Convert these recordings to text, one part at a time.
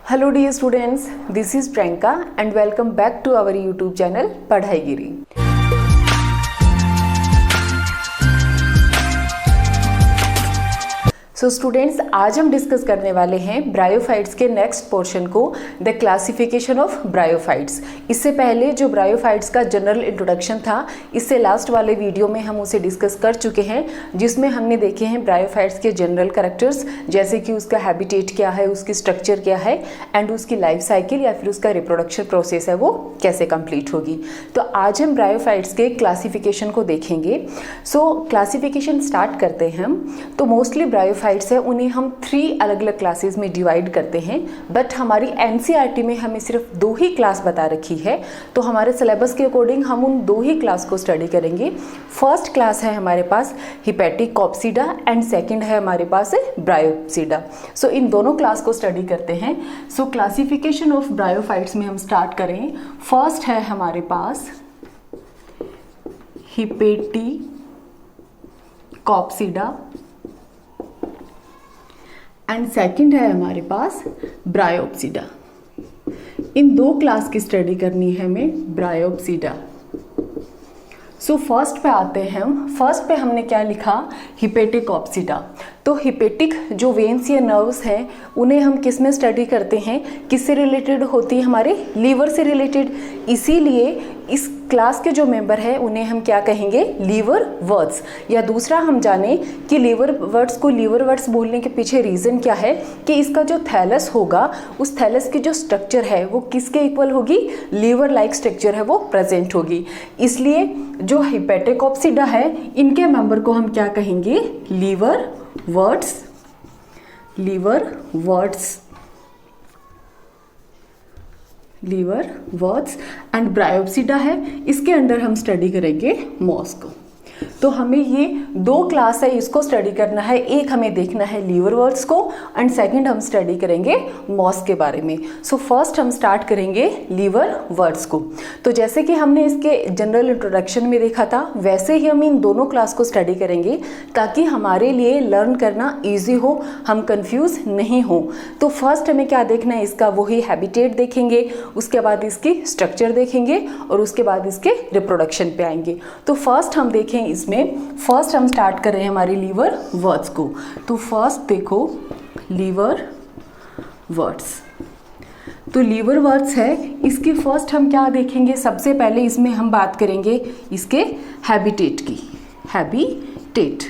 Hello dear students, this is Priyanka and welcome back to our YouTube channel Padhaigiri. So students, आज हम discuss करने वाले हैं bryophytes के नेक्स्ट पोर्शन को, द क्लासिफिकेशन ऑफ ब्रायोफाइट्स। इससे पहले जो ब्रायोफाइट्स का जनरल इंट्रोडक्शन था, इससे लास्ट वाले वीडियो में हम उसे डिस्कस कर चुके हैं, जिसमें हमने देखे हैं ब्रायोफाइट्स के जनरल कैरेक्टर्स, जैसे कि उसका हैबिटेट क्या है, उसकी स्ट्रक्चर क्या है एंड उसकी लाइफ साइकिल या फिर उसका रिप्रोडक्शन प्रोसेस है वो कैसे कंप्लीट होगी। तो आज हम ब्रायोफाइट्स के क्लासिफिकेशन को देखेंगे। सो क्लासिफिकेशन स्टार्ट करते हैं हम। तो मोस्टली ब्रायोफाइट्स है उन्हें हम 3 अलग अलग क्लासेस में डिवाइड करते हैं, बट हमारी एनसीईआरटी में हमें सिर्फ 2 ही क्लास बता रखी है। तो हमारे सिलेबस के अकॉर्डिंग हम उन 2 ही क्लास को स्टडी करेंगे। फर्स्ट क्लास है हमारे पास हिपेटिक कॉप्सिडा एंड सेकंड है हमारे पास ब्रायोप्सिडा। सो इन दोनों क्लास को स्टडी करते हैं। सो क्लासिफिकेशन ऑफ ब्रायोफाइट्स में हम स्टार्ट करें। फर्स्ट है हमारे पास हिपेटिक कॉप्सिडा एंड सेकंड है हमारे पास ब्रायोप्सिडा। इन 2 क्लास की स्टडी करनी है हमें ब्रायोप्सिडा। सो फर्स्ट पे आते हैं हम। फर्स्ट पे हमने क्या लिखा, हिपेटिक कॉप्सिडा। तो हिपेटिक जो वेन्स या नर्व्स हैं उन्हें हम किस में स्टडी करते हैं, किससे रिलेटेड होती है, हमारे लीवर से रिलेटेड। इसीलिए इस क्लास के जो मेंबर हैं उन्हें हम क्या कहेंगे, लीवर वर्ड्स। या दूसरा हम जाने कि लीवर वर्ड्स को लीवर वर्ड्स बोलने के पीछे रीज़न क्या है कि इसका जो थैलस होगा, उस थैलस की जो स्ट्रक्चर है वो किसके इक्वल होगी, लीवर लाइक स्ट्रक्चर है वो प्रेजेंट होगी। इसलिए जो हिपेटिक कॉप्सिडा है इनके मेंबर को हम क्या कहेंगे, liverworts. Liverworts, liverworts and bryopsida है, इसके अंडर हम स्टडी करेंगे मॉस को। तो हमें ये 2 क्लास है, इसको स्टडी करना है। एक हमें देखना है लीवर वर्ड्स को एंड सेकंड हम स्टडी करेंगे मॉस के बारे में। सो फर्स्ट हम स्टार्ट करेंगे लीवर वर्ड्स को। तो जैसे कि हमने इसके जनरल इंट्रोडक्शन में देखा था, वैसे ही हम इन दोनों क्लास को स्टडी करेंगे ताकि हमारे लिए लर्न करना ईजी हो, हम कंफ्यूज नहीं हो। तो फर्स्ट हमें क्या देखना है, इसका वही हैबिटेट देखेंगे, उसके बाद इसकी स्ट्रक्चर देखेंगे और उसके बाद इसके रिप्रोडक्शन पे आएंगे। तो फर्स्ट हम देखें, इसमें फर्स्ट हम स्टार्ट कर रहे हैं हमारी लीवर वर्ड्स को। तो फर्स्ट देखो लीवर वर्ड्स। तो लीवर वर्ड्स है, इसकी फर्स्ट हम क्या देखेंगे, सबसे पहले इसमें हम बात करेंगे इसके हैबिटेट की। हैबिटेट,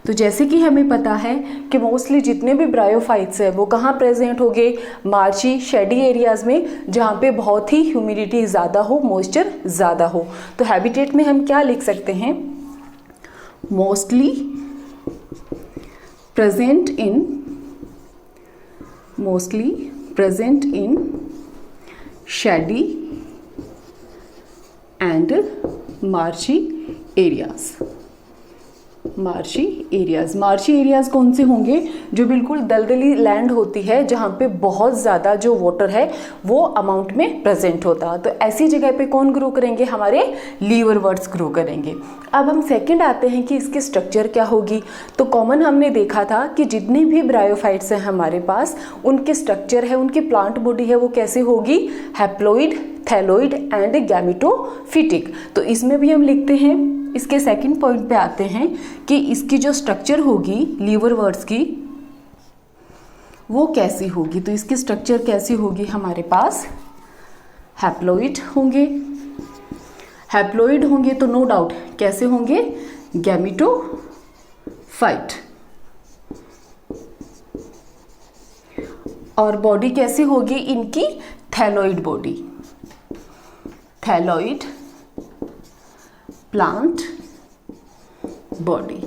तो जैसे कि हमें पता है कि मोस्टली जितने भी ब्रायोफाइट्स है वो कहाँ प्रेजेंट होंगे, मार्ची शेडी एरियाज में, जहाँ पे बहुत ही ह्यूमिडिटी ज़्यादा हो, मॉइस्चर ज़्यादा हो। तो हैबिटेट में हम क्या लिख सकते हैं, mostly present in shady and marshy areas. Marshy areas कौन से होंगे, जो बिल्कुल दलदली लैंड होती है, जहाँ पे बहुत ज़्यादा जो वाटर है वो अमाउंट में प्रेजेंट होता। तो ऐसी जगह पे कौन ग्रो करेंगे, हमारे लीवर वर्ड्स ग्रो करेंगे। अब हम सेकंड आते हैं कि इसकी स्ट्रक्चर क्या होगी। तो कॉमन हमने देखा था कि जितनी भी ब्रायोफाइट्स हैं हमारे पास, उनके स्ट्रक्चर है, उनकी प्लांट बॉडी है वो कैसे होगी, हैप्लॉइड, थैलॉइड एंड गैमेटोफिटिक। तो इसमें भी हम लिखते हैं। इसके सेकंड पॉइंट पे आते हैं कि इसकी जो स्ट्रक्चर होगी लीवर वर्ड्स की वो कैसी होगी। तो इसकी स्ट्रक्चर कैसी होगी, हमारे पास हैप्लॉइड होंगे। हैप्लॉइड होंगे तो नो डाउट कैसे होंगे, गैमेटोफाइट। और बॉडी कैसी होगी इनकी, thalloid body, thalloid plant body.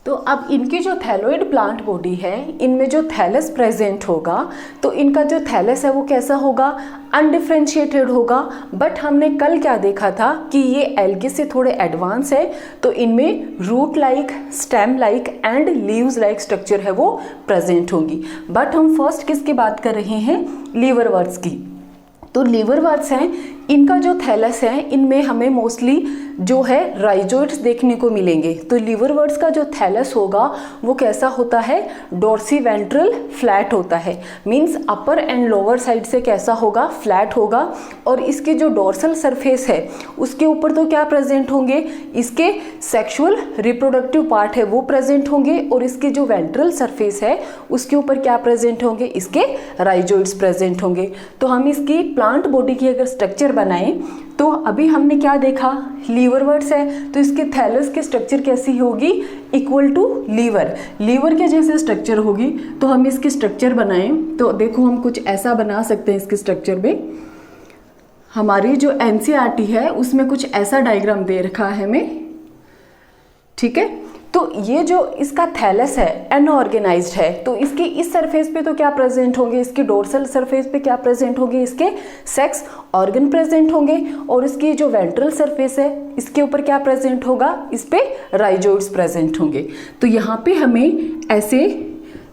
तो अब इनकी जो थैलॉइड प्लांट बॉडी है, इनमें जो थैलस प्रेजेंट होगा, तो इनका जो थैलस है वो कैसा होगा, अनडिफरेंशिएटेड होगा। बट हमने कल क्या देखा था कि ये एल्गी से थोड़े एडवांस है, तो इनमें root like, stem like and leaves like structure है वो प्रेजेंट होगी। बट हम फर्स्ट किसकी बात कर रहे हैं, लीवर वर्ड्स की। तो लीवर वर्ड्स हैं, इनका जो थैलस है इनमें हमें मोस्टली जो है राइजोइड्स देखने को मिलेंगे। तो लीवरवर्ट्स का जो थैलस होगा वो कैसा होता है, डोर्सी वेंट्रल फ्लैट होता है, means upper and lower side से कैसा होगा, फ्लैट होगा। और इसके जो डोर्सल सरफेस है उसके ऊपर तो क्या प्रेजेंट होंगे, इसके सेक्सुअल रिप्रोडक्टिव पार्ट है वो प्रेजेंट होंगे, और इसके जो वेंट्रल सरफेस है उसके ऊपर क्या प्रेजेंट होंगे, इसके राइजोइड्स प्रेजेंट होंगे। तो हम इसकी प्लांट बॉडी की अगर स्ट्रक्चर बनाएं तो अभी हमने क्या देखा, लीवरवर्ट्स है तो इसके थैलस की स्ट्रक्चर कैसी होगी, इक्वल टू लीवर के जैसे स्ट्रक्चर होगी। तो हम इसकी स्ट्रक्चर बनाएं तो देखो हम कुछ ऐसा बना सकते हैं। इसके स्ट्रक्चर में हमारी जो एनसीईआरटी है उसमें कुछ ऐसा डायग्राम दे रखा है हमें, ठीक है। तो ये जो इसका थैलस है अनऑर्गेनाइज्ड है, तो इसके इस सरफेस पे तो क्या प्रेजेंट होंगे, इसके डोर्सल सरफेस पे क्या प्रेजेंट होंगे, इसके सेक्स ऑर्गन प्रेजेंट होंगे, और इसकी जो वेंट्रल सरफेस है इसके ऊपर क्या प्रेजेंट होगा, इस पे राइजोइड्स प्रेजेंट होंगे। तो यहाँ पे हमें ऐसे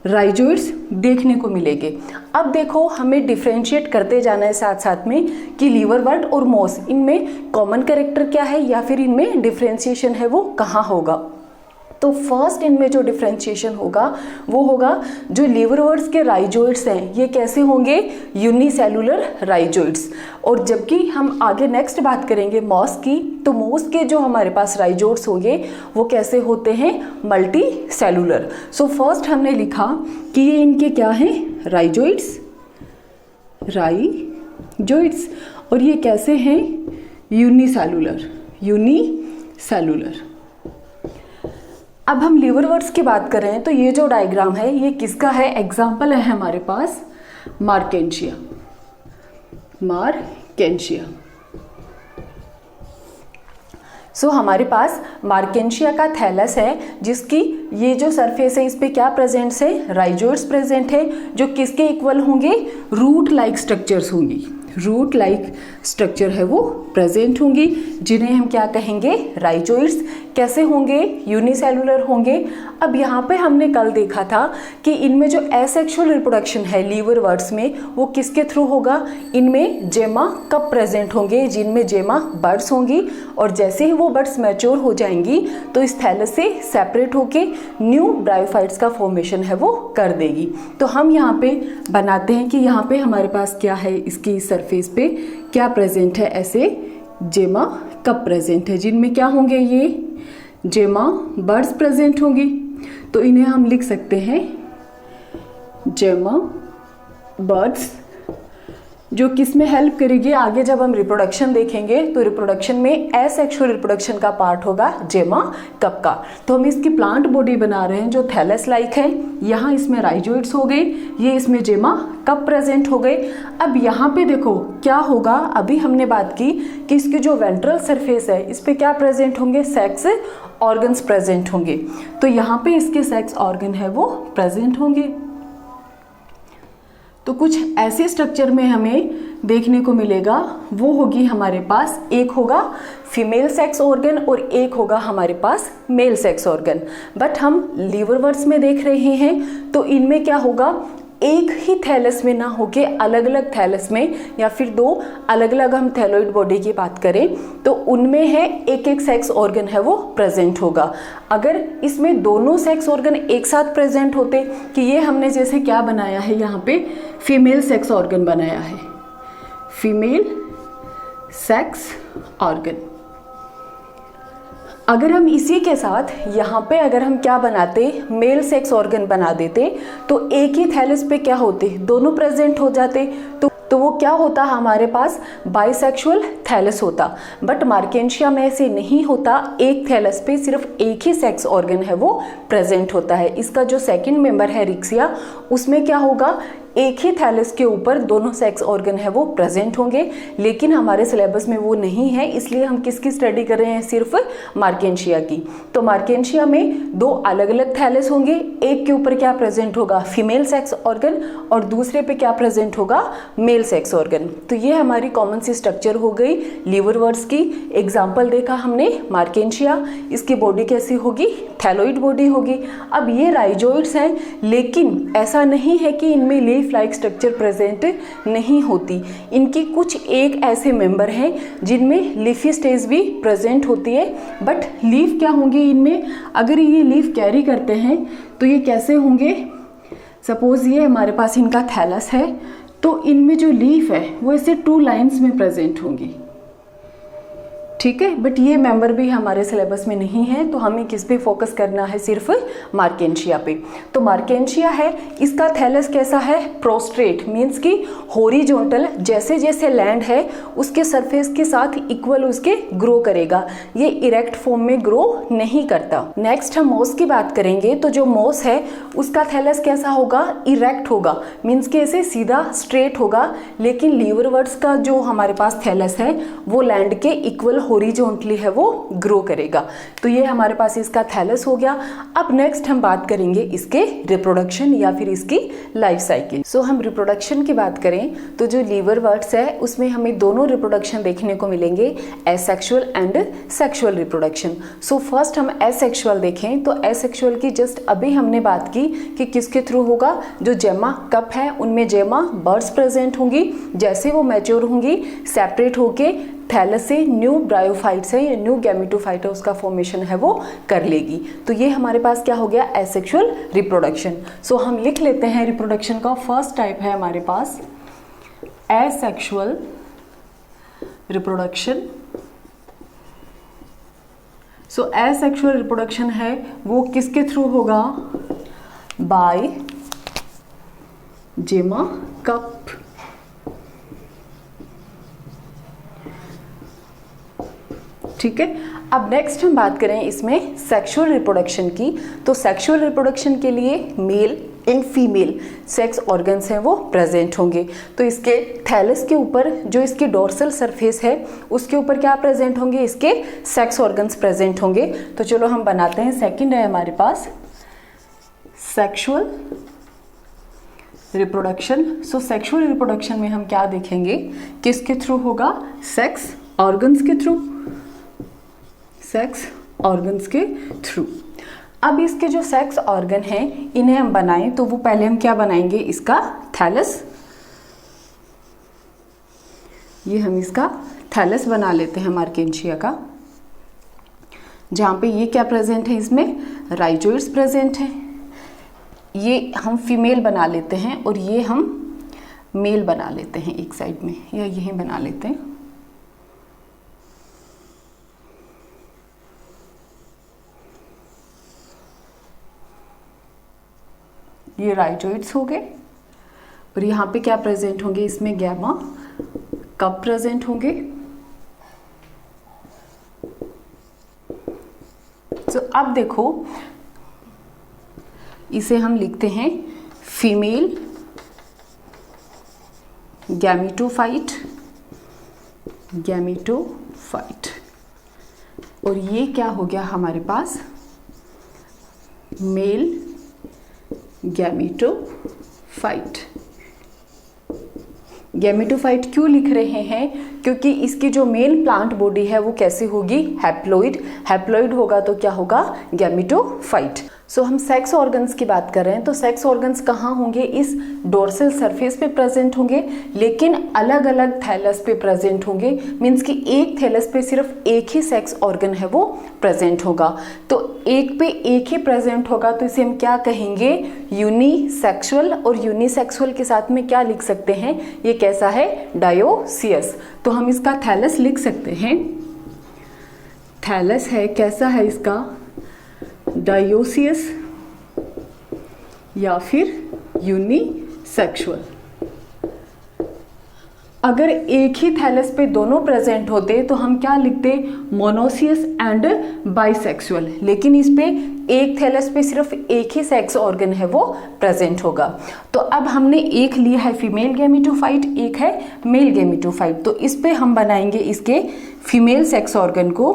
राइजोइड्स देखने को मिलेंगे। अब देखो हमें डिफ्रेंशिएट करते जाना है साथ साथ में कि लीवरवर्ट और मॉस इनमें कॉमन कैरेक्टर क्या है या फिर इनमें डिफ्रेंशिएशन है वो कहाँ होगा। तो फर्स्ट इनमें जो डिफ्रेंशिएशन होगा वो होगा जो लीवरवर्ट्स के राइजोइड्स हैं ये कैसे होंगे, यूनिसेलुलर राइजोइड्स। और जबकि हम आगे नेक्स्ट बात करेंगे मॉस की, तो मॉस के जो हमारे पास राइजोइड्स होंगे वो कैसे होते हैं, मल्टी सेलुलर। सो फर्स्ट हमने लिखा कि ये इनके क्या हैं, राइजोइड्स, और ये कैसे हैं, यूनिसेलुलर। अब हम लीवरवर्ट्स की बात करें तो ये जो डायग्राम है ये किसका है, एग्जाम्पल है हमारे पास मार्केंशिया। सो हमारे पास मार्केंशिया का थैलस है जिसकी ये जो सरफेस है इस पे क्या प्रेजेंट है, राइजोइड्स प्रेजेंट है, जो किसके इक्वल होंगे, रूट लाइक स्ट्रक्चर्स होंगी, रूट लाइक स्ट्रक्चर है वो प्रेजेंट होंगी, जिन्हें हम क्या कहेंगे, राइजोइड्स। कैसे होंगे, यूनिसेलुलर होंगे। अब यहाँ पे हमने कल देखा था कि इनमें जो एसेक्सुअल रिप्रोडक्शन है लीवरवर्ट्स में वो किसके थ्रू होगा, इनमें जेमा कब प्रेजेंट होंगे, जिनमें जेमा बड्स होंगी, और जैसे ही वो बड्स मैच्योर हो जाएंगी तो इस थैलस से सेपरेट होके न्यू ब्रायोफाइट्स का फॉर्मेशन है वो कर देगी। तो हम यहाँ पे बनाते हैं कि यहाँ पे हमारे पास क्या है, इसकी सरफेस पे क्या प्रेजेंट है, ऐसे जेमा कब प्रेजेंट है, जिनमें क्या होंगे, ये जेमा बर्ड्स प्रेजेंट होंगी। तो इन्हें हम लिख सकते हैं जेमा बर्ड्स, जो किस में हेल्प करेगी, आगे जब हम रिप्रोडक्शन देखेंगे तो रिप्रोडक्शन में एसेक्सुअल रिप्रोडक्शन का पार्ट होगा जेमा कप का। तो हम इसकी प्लांट बॉडी बना रहे हैं जो थैलस लाइक है, यहाँ इसमें राइजोइड्स हो गए, ये इसमें जेमा कप प्रेजेंट हो गए। अब यहाँ पे देखो क्या होगा, अभी हमने बात की कि इसकी जो वेंट्रल सरफेस है इस पे क्या प्रेजेंट होंगे, सेक्स ऑर्गन्स प्रेजेंट होंगे। तो यहाँ पे इसके सेक्स ऑर्गन है वो प्रेजेंट होंगे। तो कुछ ऐसे स्ट्रक्चर में हमें देखने को मिलेगा, वो होगी हमारे पास, एक होगा फीमेल सेक्स ऑर्गन और एक होगा हमारे पास मेल सेक्स ऑर्गन। बट हम लीवरवर्ट्स में देख रहे हैं तो इनमें क्या होगा, एक ही थैलस में ना होके अलग अलग थैलस में, या फिर दो अलग अलग हम थैलोइड बॉडी की बात करें तो उनमें है एक एक सेक्स ऑर्गन है वो प्रेजेंट होगा। अगर इसमें दोनों सेक्स ऑर्गन एक साथ प्रेजेंट होते, कि ये हमने जैसे क्या बनाया है, यहाँ पे फीमेल सेक्स ऑर्गन बनाया है, फीमेल सेक्स ऑर्गन। अगर हम इसी के साथ यहाँ पे अगर हम क्या बनाते, मेल सेक्स ऑर्गन बना देते, तो एक ही थैलस पे क्या होते, दोनों प्रेजेंट हो जाते। तो वो क्या होता, हमारे पास बाइसेक्सुअल थैलस होता। बट मार्केंशिया में ऐसे नहीं होता, एक थैलस पे सिर्फ एक ही सेक्स ऑर्गन है वो प्रेजेंट होता है। इसका जो सेकंड मेंबर है रिक्सिया, उसमें क्या होगा, एक ही थैलस के ऊपर दोनों सेक्स ऑर्गन है वो प्रेजेंट होंगे। लेकिन हमारे सिलेबस में वो नहीं है, इसलिए हम किसकी स्टडी कर रहे हैं, सिर्फ मार्केंशिया की। तो मार्केंशिया में दो अलग अलग थैलस होंगे, एक के ऊपर क्या प्रेजेंट होगा, फीमेल सेक्स ऑर्गन, और दूसरे पे क्या प्रेजेंट होगा, मेल सेक्स ऑर्गन। तो ये हमारी कॉमन सी स्ट्रक्चर हो गई लीवरवर्ट्स की। एग्जाम्पल देखा हमने मार्केंशिया, इसकी बॉडी कैसी होगी, थैलोइड बॉडी होगी। अब ये राइजोइड्स हैं, लेकिन ऐसा नहीं है कि इनमें leaf leaf like structure present नहीं होती। इनकी कुछ एक ऐसे मेंबर हैं जिनमें लीफी स्टेज भी प्रेजेंट होती है, बट लीफ क्या होंगे इनमें, अगर ये लीफ कैरी करते हैं तो ये कैसे होंगे, सपोज ये हमारे पास इनका थैलस है, तो इनमें जो लीफ है वो ऐसे 2 लाइन्स में प्रेजेंट होंगी, ठीक है। बट ये मेंबर भी हमारे सिलेबस में नहीं है, तो हमें किस पे फोकस करना है, सिर्फ मार्केंशिया पे। तो मार्केंशिया है, इसका थैलस कैसा है, प्रोस्ट्रेट, मीन्स कि हॉरिजॉन्टल, जैसे जैसे लैंड है उसके सरफेस के साथ इक्वल उसके ग्रो करेगा, ये इरेक्ट फॉर्म में ग्रो नहीं करता। नेक्स्ट हम मॉस की बात करेंगे, तो जो मॉस है उसका थैलस कैसा होगा, इरेक्ट होगा, मीन्स कि ऐसे सीधा स्ट्रेट होगा, लेकिन लीवरवर्ड्स का जो हमारे पास थैलस है वो लैंड के इक्वल हॉरिजॉन्टली है, वो ग्रो करेगा। तो ये हमारे पास इसका थैलस हो गया। अब नेक्स्ट हम बात करेंगे इसके रिप्रोडक्शन या फिर इसकी लाइफ साइकिल। सो हम रिप्रोडक्शन की बात करें तो जो लीवरवर्ड्स है उसमें हमें दोनों रिप्रोडक्शन देखने को मिलेंगे, asexual and sexual reproduction. So first हम एसेक्सुअल देखें तो एसेक्सुअल की जस्ट अभी हमने बात की कि किसके थ्रू होगा, जो जेमा कप है उनमें जेमा बर्ड्स प्रेजेंट होंगी, जैसे वो मैच्योर होंगी सेपरेट होके थैलस से न्यू ब्रायोफाइट्स है या न्यू गैमेटोफाइट है उसका फॉर्मेशन है वो कर लेगी। तो ये हमारे पास क्या हो गया, एसेक्सुअल रिप्रोडक्शन। सो हम लिख लेते हैं रिप्रोडक्शन का फर्स्ट टाइप है हमारे पास एसेक्सुअल रिप्रोडक्शन। सो एसेक्सुअल रिप्रोडक्शन है वो किसके थ्रू होगा, बाय जेमा कप। ठीक है। अब नेक्स्ट हम बात करें इसमें सेक्सुअल रिप्रोडक्शन की, तो सेक्सुअल रिप्रोडक्शन के लिए male and female sex organs हैं वो प्रेजेंट होंगे। तो इसके थैलस के ऊपर जो इसकी डोर्सल सरफेस है उसके ऊपर क्या प्रेजेंट होंगे, इसके सेक्स ऑर्गन्स प्रेजेंट होंगे। तो चलो हम बनाते हैं, सेकंड है हमारे पास sexual reproduction. So sexual reproduction में हम क्या देखेंगे, किसके थ्रू होगा, सेक्स ऑर्गन्स के थ्रू, सेक्स ऑर्गन्स के थ्रू। अब इसके जो सेक्स ऑर्गन हैं इन्हें हम बनाएं तो वो पहले हम क्या बनाएंगे, इसका थैलस, ये हम इसका थैलस बना लेते हैं मार्केंशिया का, जहाँ पे ये क्या प्रेजेंट है, इसमें राइजोइड्स प्रेजेंट है। ये हम फीमेल बना लेते हैं और ये हम मेल बना लेते हैं एक साइड में, या यही बना लेते हैं। ये राइजोइड्स हो गए और यहाँ पे क्या प्रेजेंट होंगे, इसमें गैमा कप प्रेजेंट होंगे। तो अब देखो इसे हम लिखते हैं फीमेल गैमेटोफाइट, गैमेटोफाइट, और ये क्या हो गया हमारे पास, मेल गैमेटोफाइट। गैमेटोफाइट क्यों लिख रहे हैं, क्योंकि इसकी जो मेल प्लांट बॉडी है वो कैसी होगी, हैप्लॉइड। हैप्लॉइड होगा तो क्या होगा, गैमेटोफाइट। सो हम सेक्स ऑर्गन्स की बात कर रहे हैं, तो सेक्स ऑर्गन्स कहाँ होंगे, इस डोर्सल सरफेस पे प्रेजेंट होंगे, लेकिन अलग अलग थैलस पे प्रेजेंट होंगे। मीन्स कि एक थैलस पे सिर्फ एक ही सेक्स ऑर्गन है वो प्रेजेंट होगा। तो एक पे एक ही प्रेजेंट होगा तो इसे हम क्या कहेंगे, यूनिसेक्सुअल। और यूनिसेक्सुअल के साथ में क्या लिख सकते हैं, ये कैसा है, डायोसियस। तो हम इसका थैलस लिख सकते हैं, थैलस है कैसा है इसका, डायोसियस या फिर यूनिसेक्सुअल। अगर एक ही थैलस पे दोनों प्रेजेंट होते तो हम क्या लिखते, मोनोसियस एंड बाइसेक्सुअल, लेकिन इस पे एक थैलस पे सिर्फ एक ही सेक्स ऑर्गन है वो प्रेजेंट होगा। तो अब हमने एक लिया है फीमेल गैमेटोफाइट, एक है मेल गैमेटोफाइट, तो इस पे हम बनाएंगे इसके फीमेल सेक्स ऑर्गन को।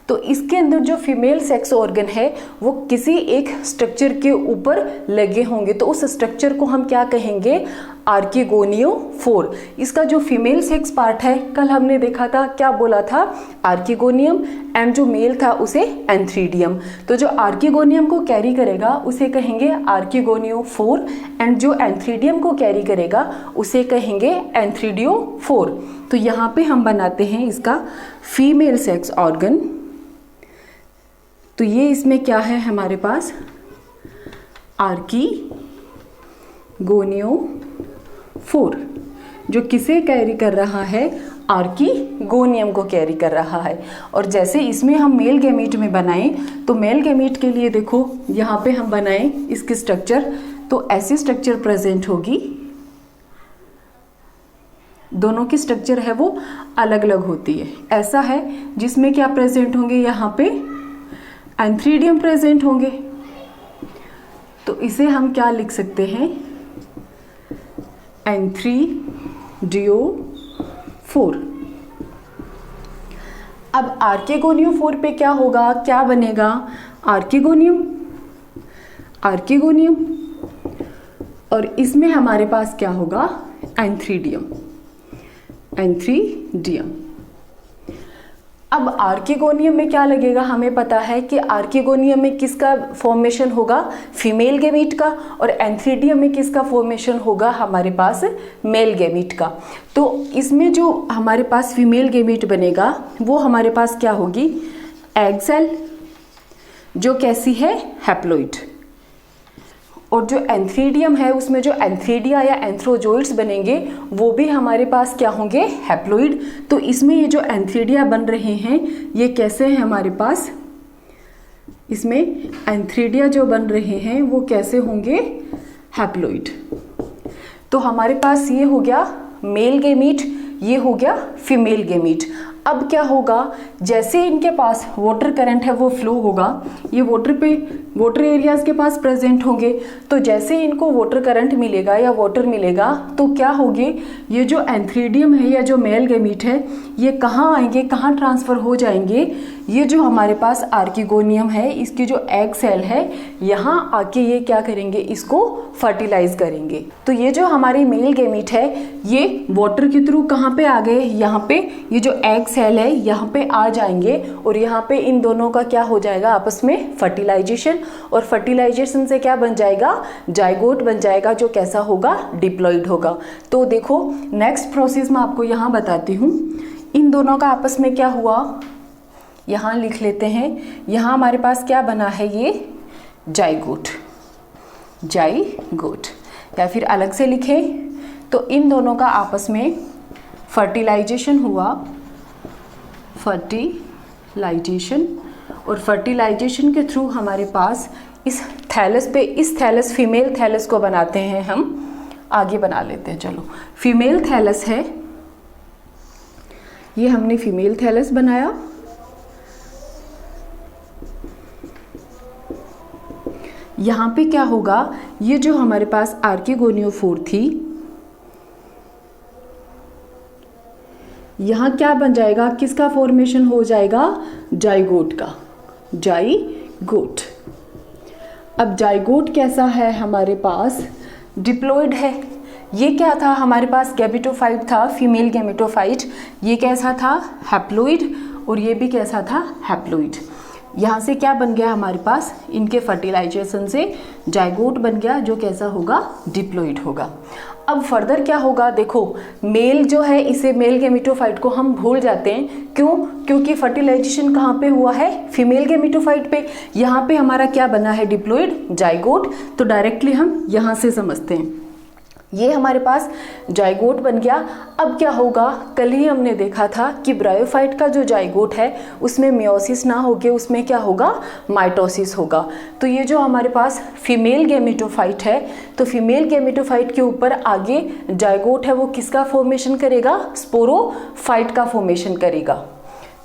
तो इसके अंदर जो फीमेल सेक्स ऑर्गन है वो किसी एक स्ट्रक्चर के ऊपर लगे होंगे, तो उस स्ट्रक्चर को हम क्या कहेंगे, आर्किगोनियोफोर। इसका जो फीमेल सेक्स पार्ट है, कल हमने देखा था, क्या बोला था, आर्किगोनियम, एंड जो मेल था उसे एंथ्रीडियम। तो जो आर्किगोनियम को कैरी करेगा उसे कहेंगे आर्किगोनियोफोर, एंड जो एंथ्रीडियम को कैरी करेगा उसे कहेंगे एंथ्रीडियोफोर। तो यहाँ पे हम बनाते हैं इसका फीमेल सेक्स ऑर्गन। तो ये इसमें क्या है हमारे पास, आर्किगोनियोफोर, जो किसे कैरी कर रहा है, आर्किगोनियम को कैरी कर रहा है। और जैसे इसमें हम मेल गैमीट में बनाएं, तो मेल गैमीट के लिए देखो यहाँ पे हम बनाएं इसकी स्ट्रक्चर, तो ऐसी स्ट्रक्चर प्रेजेंट होगी। दोनों की स्ट्रक्चर है वो अलग अलग होती है। ऐसा है जिसमें क्या प्रेजेंट होंगे, यहाँ पे एंथ्रीडियम प्रेजेंट होंगे, तो इसे हम क्या लिख सकते हैं, एंथ्रीडियोफोर। अब आर्किगोनियोफोर पे क्या होगा, क्या बनेगा, आर्किगोनियम, आर्किगोनियम, और इसमें हमारे पास क्या होगा, एंथ्रीडियम, एंथ्रीडियम। अब आर्किगोनियम में क्या लगेगा, हमें पता है कि आर्किगोनियम में किसका फॉर्मेशन होगा, फीमेल गैमीट का, और एंथ्रीडियम में किसका फॉर्मेशन होगा, हमारे पास मेल गैमीट का। तो इसमें जो हमारे पास फीमेल गैमीट बनेगा वो हमारे पास क्या होगी, एग सेल, जो कैसी है, हैप्लॉइड। और जो एंथ्रीडियम है उसमें जो एंथ्रीडिया या एंथ्रोजोइड्स बनेंगे वो भी हमारे पास क्या होंगे, हैप्लॉइड। तो इसमें ये जो एंथ्रीडिया बन रहे हैं ये कैसे हैं हमारे पास, इसमें एंथ्रीडिया जो बन रहे हैं वो कैसे होंगे, हैप्लॉइड। तो हमारे पास ये हो गया मेल गैमीट, ये हो गया फीमेल गैमीट। अब क्या होगा, जैसे इनके पास वाटर करंट है वो फ्लो होगा, ये वाटर एरियाज के पास प्रेजेंट होंगे, तो जैसे इनको वाटर करंट मिलेगा या वाटर मिलेगा तो क्या होंगे, ये जो एंथ्रीडियम है या जो मेल गैमीट है ये कहाँ आएंगे, कहाँ ट्रांसफर हो जाएंगे, ये जो हमारे पास आर्किगोनियम है इसकी जो एग सेल है यहाँ आके ये क्या करेंगे, इसको फर्टिलाइज करेंगे। तो ये जो हमारी मेल गैमीट है ये वाटर के थ्रू कहाँ पे आ गए, यहाँ पे ये जो एग सेल है यहाँ पे आ जाएंगे, और यहाँ पे इन दोनों का क्या हो जाएगा, आपस में फर्टिलाइजेशन, और फर्टिलाइजेशन से क्या बन जाएगा, जाइगोट बन जाएगा, जो कैसा होगा, डिप्लॉइड होगा। तो देखो नेक्स्ट प्रोसेस मैं आपको यहाँ बताती हूँ। इन दोनों का आपस में क्या हुआ, यहाँ लिख लेते हैं, यहाँ हमारे पास क्या बना है, ये जाइगोट, जाइगोट, या फिर अलग से लिखें तो इन दोनों का आपस में फर्टिलाइजेशन हुआ, फर्टिलाइजेशन, और फर्टिलाइजेशन के थ्रू हमारे पास इस थैलस पे, इस थैलस फीमेल थैलस को बनाते हैं हम, आगे बना लेते हैं। चलो फीमेल थैलस है, ये हमने फीमेल थैलस बनाया, यहाँ पे क्या होगा, ये जो हमारे पास आर्किगोनियोफोर थी यहाँ क्या बन जाएगा, किसका फॉर्मेशन हो जाएगा, जाइगोट का, जाइगोट। अब जाइगोट कैसा है हमारे पास, डिप्लॉइड है। ये क्या था हमारे पास, गैमेटोफाइट था, फीमेल गैमेटोफाइट, ये कैसा था, हैप्लॉइड, और ये भी कैसा था, हैप्लॉइड। यहाँ से क्या बन गया हमारे पास, इनके फर्टिलाइजेशन से जाइगोट बन गया, जो कैसा होगा, डिप्लॉइड होगा। अब फर्दर क्या होगा, देखो मेल जो है, इसे मेल गैमेटोफाइट को हम भूल जाते हैं, क्यों, क्योंकि फर्टिलाइजेशन कहाँ पे हुआ है, फीमेल गैमेटोफाइट पे। यहाँ पे हमारा क्या बना है, डिप्लॉइड, जाइगोट, तो डायरेक्टली हम यहाँ से समझते हैं, ये हमारे पास जाइगोट बन गया। अब क्या होगा, कल ही हमने देखा था कि ब्रायोफाइट का जो जाइगोट है उसमें मियोसिस ना होके उसमें क्या होगा, माइटोसिस होगा। तो ये जो हमारे पास फीमेल गैमेटोफाइट है, तो फीमेल गैमेटोफाइट के ऊपर आगे जाइगोट है वो किसका फॉर्मेशन करेगा, स्पोरोफाइट का फॉर्मेशन करेगा।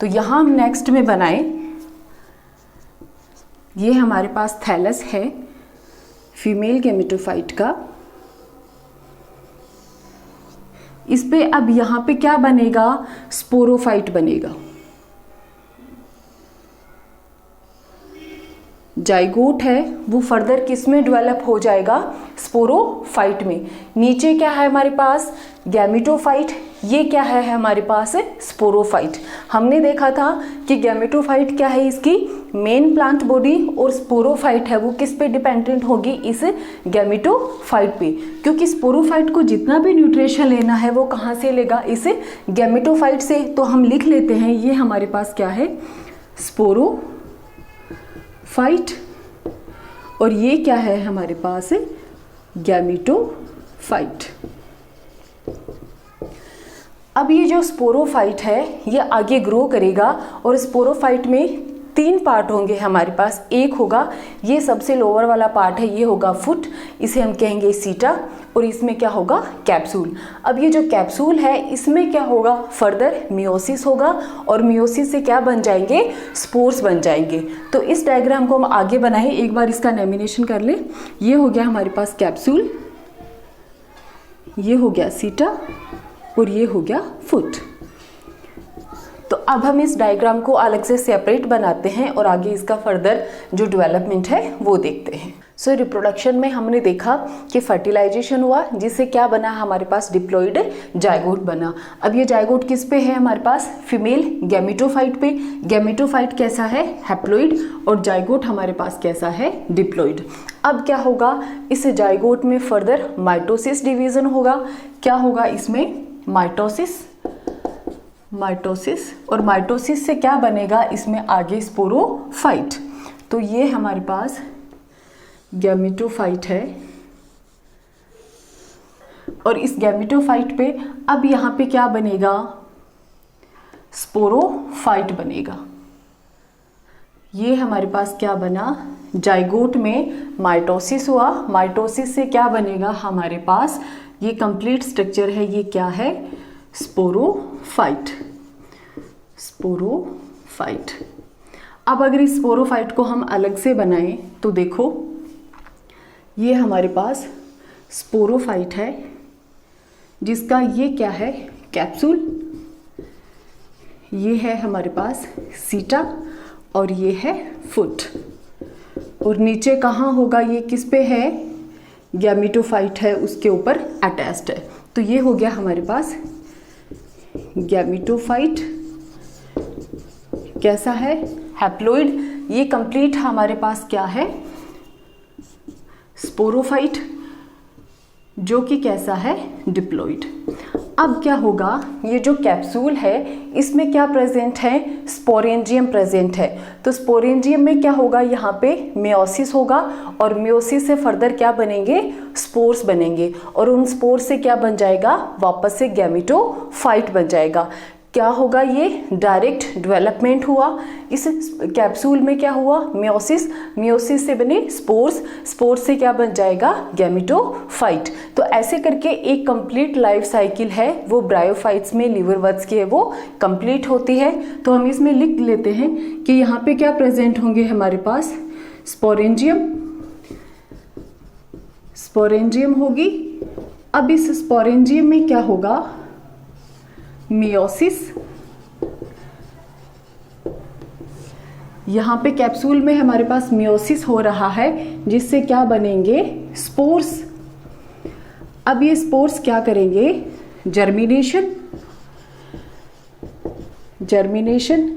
तो यहाँ हम नेक्स्ट में बनाएं, ये हमारे पास थैलस है फीमेल गैमेटोफाइट का, इस पे अब यहाँ पे क्या बनेगा, स्पोरोफाइट बनेगा। जाइगोट है वो फर्दर किस में डेवलप हो जाएगा, स्पोरोफाइट में। नीचे क्या है हमारे पास, गैमेटोफाइट, ये क्या है हमारे पास, स्पोरोफाइट। हमने देखा था कि गैमेटोफाइट क्या है, इसकी मेन प्लांट बॉडी, और स्पोरोफाइट है वो किस पे डिपेंडेंट होगी, इस गैमेटोफाइट पे, क्योंकि स्पोरोफाइट को जितना भी न्यूट्रिशन लेना है वो कहाँ से लेगा, इस गैमेटोफाइट से। तो हम लिख लेते हैं ये हमारे पास क्या है, स्पोरोफाइट, और ये क्या है हमारे पास, गैमेटोफाइट। अब ये जो स्पोरोफाइट है ये आगे ग्रो करेगा, और स्पोरोफाइट में 3 पार्ट होंगे हमारे पास। एक होगा ये सबसे लोअर वाला पार्ट है, ये होगा फुट, इसे हम कहेंगे सीटा, और इसमें क्या होगा, कैप्सूल। अब ये जो कैप्सूल है इसमें क्या होगा, फर्दर मियोसिस होगा, और मियोसिस से क्या बन जाएंगे, स्पोर्स बन जाएंगे। तो इस डायग्राम को हम आगे बनाएं, एक बार इसका लेमिनेशन कर लें। ये हो गया हमारे पास कैप्सूल, ये हो गया सीटा, और ये हो गया फुट। तो अब हम इस डायग्राम को अलग से सेपरेट बनाते हैं और आगे इसका फर्दर जो डेवलपमेंट है वो देखते हैं। सो रिप्रोडक्शन में हमने देखा कि फर्टिलाइजेशन हुआ, जिससे क्या बना हमारे पास, डिप्लॉइड जाइगोट बना। अब ये जाइगोट किस पे है हमारे पास, फीमेल गैमेटोफाइट पे। गैमेटोफाइट कैसा है, हैप्लॉइड, और जाइगोट हमारे पास कैसा है, डिप्लॉइड। अब क्या होगा, इस जाइगोट में फर्दर माइटोसिस डिवीजन होगा। क्या होगा इसमें, माइटोसिस, और माइटोसिस से क्या बनेगा, इसमें आगे स्पोरोफाइट। तो ये हमारे पास गैमेटोफाइट है, और इस गैमेटोफाइट पे अब यहाँ पे क्या बनेगा, स्पोरोफाइट बनेगा। ये हमारे पास क्या बना, जाइगोट में माइटोसिस हुआ, माइटोसिस से क्या बनेगा हमारे पास, ये कंप्लीट स्ट्रक्चर है, ये क्या है, स्पोरोफाइट। स्पोरोफाइट। अब अगर इस स्पोरोफाइट को हम अलग से बनाएं तो देखो ये हमारे पास स्पोरोफाइट है, जिसका ये क्या है, कैप्सूल, ये है हमारे पास सीटा, और ये है फुट, और नीचे कहाँ होगा, ये किस पे है, गैमेटोफाइट है उसके ऊपर अटैच्ड है। तो ये हो गया हमारे पास गैमेटोफाइट, कैसा है, हैप्लॉइड। ये कंप्लीट हमारे पास क्या है, स्पोरोफाइट, जो कि कैसा है, डिप्लॉइड। अब क्या होगा, ये जो कैप्सूल है इसमें क्या प्रेजेंट है, स्पोरेंजियम प्रेजेंट है। तो स्पोरेंजियम में क्या होगा, यहाँ पे मियोसिस होगा, और मियोसिस से फर्दर क्या बनेंगे, स्पोर्स बनेंगे, और उन स्पोर्स से क्या बन जाएगा, वापस से गैमेटोफाइट बन जाएगा। क्या होगा, ये डायरेक्ट डेवलपमेंट हुआ। इस कैप्सूल में क्या हुआ, मियोसिस, मियोसिस से बने स्पोर्स, स्पोर्स से क्या बन जाएगा, गैमेटोफाइट। तो ऐसे करके एक कंप्लीट लाइफ साइकिल है वो ब्रायोफाइट्स में, लीवरवर्ट्स की है वो कंप्लीट होती है। तो हम इसमें लिख लेते हैं कि यहाँ पे क्या प्रेजेंट होंगे हमारे पास, स्पोरेंजियम, स्पोरेंजियम होगी। अब इस स्पोरेंजियम में क्या होगा, मियोसिस, यहाँ पे कैप्सूल में हमारे पास मियोसिस हो रहा है, जिससे क्या बनेंगे, स्पोर्स। अब ये स्पोर्स क्या करेंगे, जर्मिनेशन, जर्मिनेशन,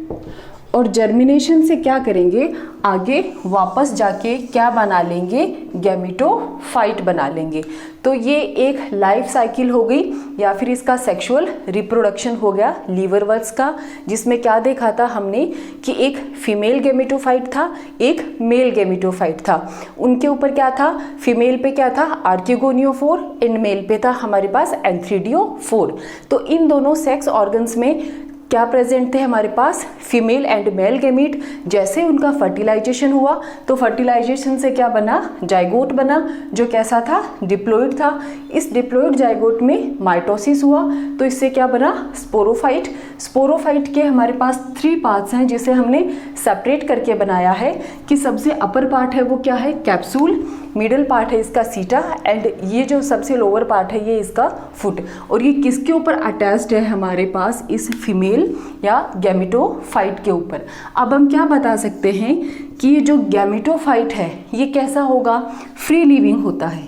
और जर्मिनेशन से क्या करेंगे, आगे वापस जाके क्या बना लेंगे, गैमेटोफाइट बना लेंगे। तो ये एक लाइफ साइकिल हो गई, या फिर इसका सेक्सुअल रिप्रोडक्शन हो गया लीवरवर्ट्स का, जिसमें क्या देखा था हमने कि एक फीमेल गैमेटोफाइट था, एक मेल गैमेटोफाइट था। उनके ऊपर क्या था, फीमेल पे क्या था, आर्किगोनियोफोर, एंड मेल पे था हमारे पास एंथ्रीडियोफोर। तो इन दोनों सेक्स ऑर्गन्स में क्या प्रेजेंट थे हमारे पास, फीमेल एंड मेल गैमीट। जैसे उनका फर्टिलाइजेशन हुआ तो फर्टिलाइजेशन से क्या बना, जाइगोट बना, जो कैसा था, डिप्लॉइड था। इस डिप्लॉइड जाइगोट में माइटोसिस हुआ, तो इससे क्या बना, स्पोरोफाइट। स्पोरोफाइट के हमारे पास 3 पार्ट्स हैं, जिसे हमने सेपरेट करके बनाया है कि सबसे अपर पार्ट है वो क्या है, कैप्सूल, मिडल पार्ट है इसका सीटा, एंड ये जो सबसे लोअर पार्ट है ये इसका फुट। और ये किसके ऊपर अटैच्ड है हमारे पास, इस फीमेल या गैमेटोफाइट के ऊपर। अब हम क्या बता सकते हैं कि ये जो गैमेटोफाइट है ये कैसा होगा, फ्री लिविंग होता है।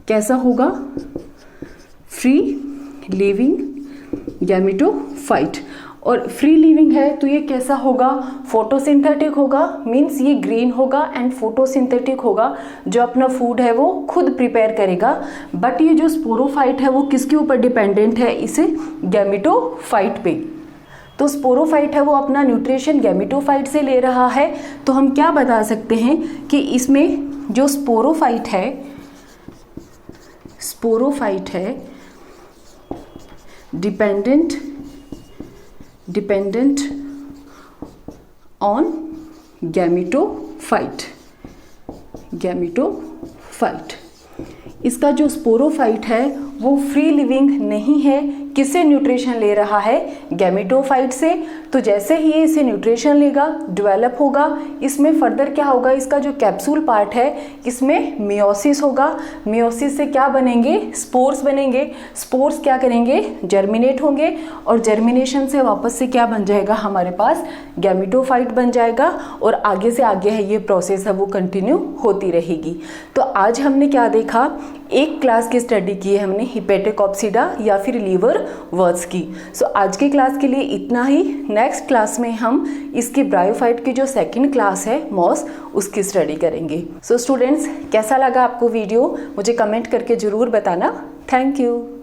कैसा होगा, फ्री लिविंग गैमेटोफाइट। और फ्री लिविंग है तो ये कैसा होगा, फोटोसिंथेटिक होगा, मीन्स ये ग्रीन होगा एंड फोटोसिंथेटिक होगा, जो अपना फूड है वो खुद प्रिपेयर करेगा। बट ये जो स्पोरोफाइट है वो किसके ऊपर डिपेंडेंट है, इस गैमेटोफाइट पे। तो स्पोरोफाइट है वो अपना न्यूट्रिशन गैमेटोफाइट से ले रहा है। तो हम क्या बता सकते हैं कि इसमें जो स्पोरोफाइट है डिपेंडेंट ऑन गैमेटोफाइट। इसका जो स्पोरोफाइट है वो फ्री लिविंग नहीं है, किससे न्यूट्रिशन ले रहा है, गैमेटोफाइट से। तो जैसे ही ये इसे न्यूट्रिशन लेगा, डेवलप होगा, इसमें फर्दर क्या होगा, इसका जो कैप्सूल पार्ट है इसमें मियोसिस होगा। मियोसिस से क्या बनेंगे, स्पोर्स बनेंगे। स्पोर्स क्या करेंगे, जर्मिनेट होंगे, और जर्मिनेशन से वापस से क्या बन जाएगा, हमारे पास गैमेटोफाइट बन जाएगा। और आगे से आगे है ये प्रोसेस है वो कंटिन्यू होती रहेगी। तो आज हमने क्या देखा, एक क्लास की स्टडी की है हमने हिपेटोकॉप्सिडा या फिर लीवर वर्ड्स की। सो आज के क्लास के लिए इतना ही। नेक्स्ट क्लास में हम इसकी ब्रायोफाइट की जो सेकंड क्लास है मॉस, उसकी स्टडी करेंगे। सो स्टूडेंट्स, कैसा लगा आपको वीडियो, मुझे कमेंट करके ज़रूर बताना। Thank you.